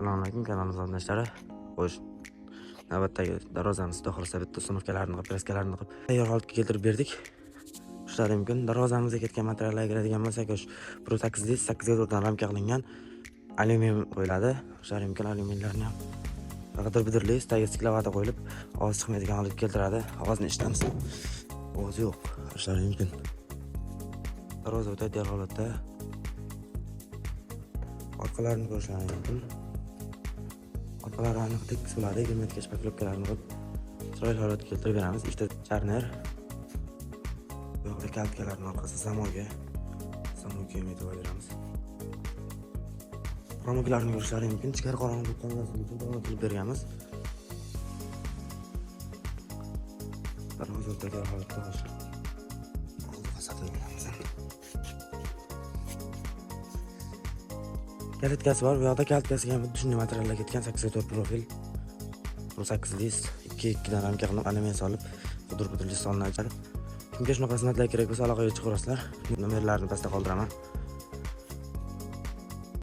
Assalomu alaykum kanalimiz qatnashchilari. Xo'sh, navbatdagi darvozamiz xudo xohlasa bitta uстановkalarini qilib, kraskalarini qilib tayyor holatga keltirib berdik. Ishlari mumkin. Darvozamizga ketgan materiallarga kiradigan bo'lsak, Pro 8 disk 8 ga 4 dan ramka qilingan alyumin qo'yiladi. Ishlari mumkin alyuminlarni ham faqat bidirli staga siklavata qo'yilib, ovoz chiqmaydigan holatga keltiradi. Ovozni eshitamiz. Ovoz yo'q. Ishlari mumkin. Darvoza o'ta tayyor holatda. Orqalarini ko'rishlari mumkin. Orqalari aniq tekis bo'ladi. 2 metrgacha paklovkalarini qilib chiroyli holatga keltirib beramiz. Ikkita charner. Bu yoqda kaltkalarning orqasi zamolga metib beramiz. Qonunlarni ko'rishlari mumkin. Ichkari qorong'ulik qolmasligi uchun qonun qilib berganmiz. Darvoza tayyor holatda bo'lsin. Kalitkasi bor. Bu yoqda kalitkasiga ham shunday materiallar ketgan 8 ga 4 profil. Pro 8 disk 2 dan ramka qilib alyumin solib, qudur-qudur solinadi. Kimga shunaqa xizmatlar kerak bo'lsa aloqaga chiqaverasizlar. Nomerlarini pastda qoldiraman.